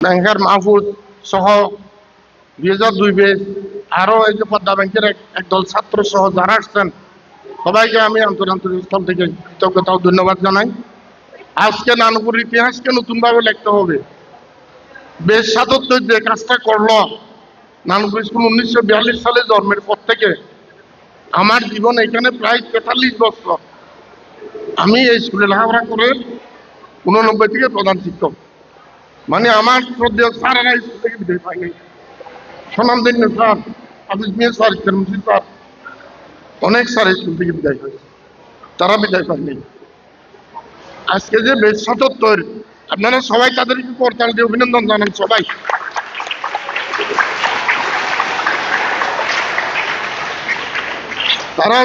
ব্যাংকের মাহফুজ সহ 2002 ব্যাচ, আরো এই যে পদ্মা ব্যাংকের একদল ছাত্র সহ যারা আসছেন সবাইকে আমি আন্তর্জাতিক স্থল থেকে কৃতজ্ঞতা ও ধন্যবাদ জানাই। আজকে নানুপুরের ইতিহাসকে নতুনভাবে লিখতে হবে। বেশ ৭৭ যে কাজটা করলো নানুপুর স্কুল 1942 সালে জন্মের পর থেকে আমার জীবন এখানে প্রায় ৪৩ বছর। আমি এই স্কুলে লেখাপড়া করে 89 থেকে প্রধান শিক্ষক। মানে আমার শ্রদ্ধেয় স্যারেরা স্কুল থেকে বিদায় পায়নি। সনামদিন স্যার, আবিদ মিয়া স্যার, মুসিদ স্যার, অনেক স্যার স্কুল থেকে বিদায় হয়েছে, তারা বিদায় পায়নি। আজকে যে বেশ ৭৭ আপনারা সবাই তাদেরকে করতাল দিয়ে অভিনন্দন জানান সবাই। তারা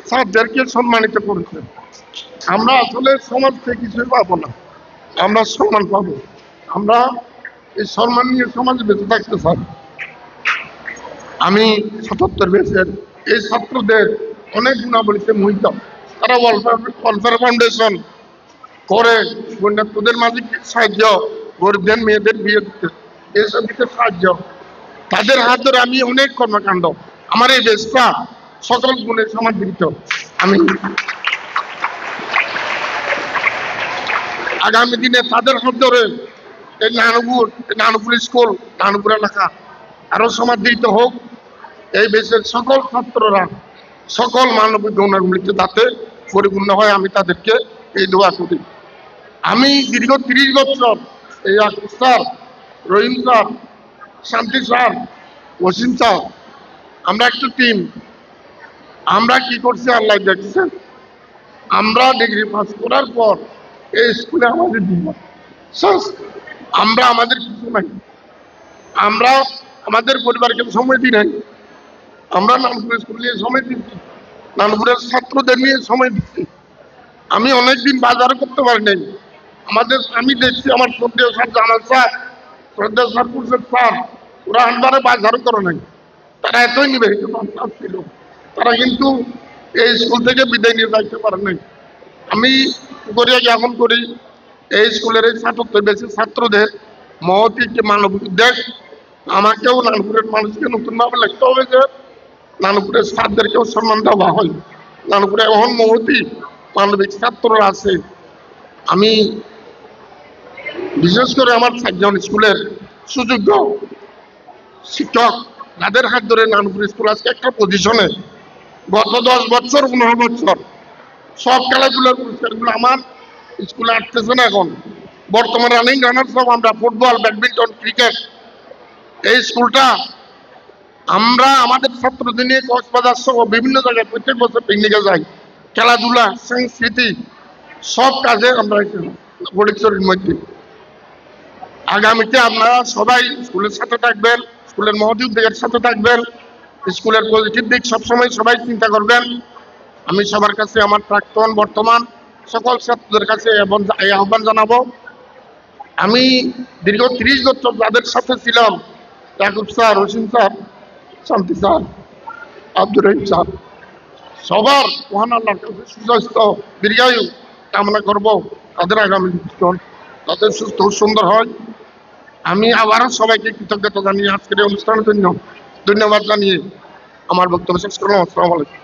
স্যারদেরকে সম্মানিত করেছে। আমরা আসলে সমাজ থেকে কিছুই পাবো না, আমরা সম্মান পাবো। আমরা এই সম্মান নিয়ে সমাজে বেঁচে থাকতে চাই। আমি ৭৭ ব্যাচের এই ছাত্রদের অনেক গুণাবলীতে মোহিত। তারা ওয়েলফেয়ার ফাউন্ডেশন করে বন্যার্থদের মাঝে সাহায্য, গরিবদের মেয়েদের বিয়ে দিতে, এসব দিতে সাহায্য, তাদের হাত ধরে আমি অনেক কর্মকাণ্ড। আমার এই দেশটা সকল গুণে সমাদৃত। আমি আগামী দিনে তাদের হাত ধরে এই নানুপুর স্কুল, নানুপুর এলাকা আরো সমাদৃত হোক। এই দেশের সকল ছাত্ররা সকল মানবিক গুণাবলীতে তাতে পরিপূর্ণ হয়, আমি তাদেরকে এই দোয়া করি। আমি দীর্ঘ 30 বছর এই আকুব স্যার, রহিম স্যার, শান্তি স্যার, ওসিম স্যার, আমরা একটা টিম। আমরা কি করছি আল্লাহ দেখছেন। আমরা ডিগ্রি পাস করার পর এই স্কুলে আমাদের জীবন শেষ। আমরা আমাদের কিছু নাই, আমরা আমাদের পরিবারকে সময় দিই নাই। আমরা নানুপুর স্কুল নিয়ে সময় দিচ্ছি, নানুপুরের ছাত্রদের নিয়ে সময় দিচ্ছি। আমি অনেকদিন বাজার করতে পারি নাই। আমি দেখছি আমার শ্রদ্ধেয় স্যার জামাল স্যার, শ্রদ্ধেয় স্যার পুরুষের স্যার, ওরা আনবারে বাজারও করে নাই। তারা এতই নিবেদিত ছিল, তারা কিন্তু এই স্কুল থেকে বিদায় নিয়ে যাইতে পারে নাই। আমি করিয়া জ্ঞাপন করি এই স্কুলের এই ৭৭ ব্যাচের ছাত্রদের মহতি যে মানবিক উদ্যোগ। আমাকেও নানুপুরের মানুষকে নতুনভাবে লিখতে হবে যে নানুপুরের স্যারদেরকেও সম্মান দেওয়া হয়। নানুপুরে এখন মহতি মানবিক ছাত্ররা আছে। আমি বিশেষ করে আমার 4জন স্কুলের সুযোগ্য শিক্ষক, যাদের হাত ধরে নানুপুর স্কুল আজকে একটা পজিশনে, গত 10 বছর 15 বছর সব খেলাধুলার পুরস্কারগুলো আমার স্কুলে আসতেছে না। এখন বর্তমানে রানিং রানার্স আপ আমরা ফুটবল, ব্যাডমিন্টন, ক্রিকেট। এই স্কুলটা আমরা আমাদের ছাত্রদের নিয়ে কক্সবাজার সহ বিভিন্ন জায়গায় প্রত্যেক বছর পিকনিকে যাই। খেলাধুলা, সংস্কৃতি সব কাজে আমরা ফটিকছড়ির মধ্যে। আগামীতে আপনারা সবাই স্কুলের সাথে থাকবেন, স্কুলের মহতি উদ্যোগের সাথে থাকবেন, স্কুলের পজিটিভ দিক সবসময় সবাই চিন্তা করবেন। আমি সবার কাছে, আমার প্রাক্তন বর্তমান সকল ছাত্রদের কাছে এই আহ্বান জানাবো। আমি দীর্ঘ 30 বছর যাদের সাথে ছিলাম, আকুব স্যার, ওসিম স্যার, শান্তি স্যার, আব্দুর রহিম স্যার, সবার মহান আল্লাহর কাছে সুস্বাস্থ্য দীর্ঘায়ু কামনা করব। তাদের আগামী জীবন তাদের সুস্থ সুন্দর হয়। আমি আবারও সবাইকে কৃতজ্ঞতা জানিয়ে আজকের এই অনুষ্ঠানের জন্য ধন্যবাদ জানিয়ে আমার বক্তব্য শেষ করলাম। আসসালামু আলাইকুম।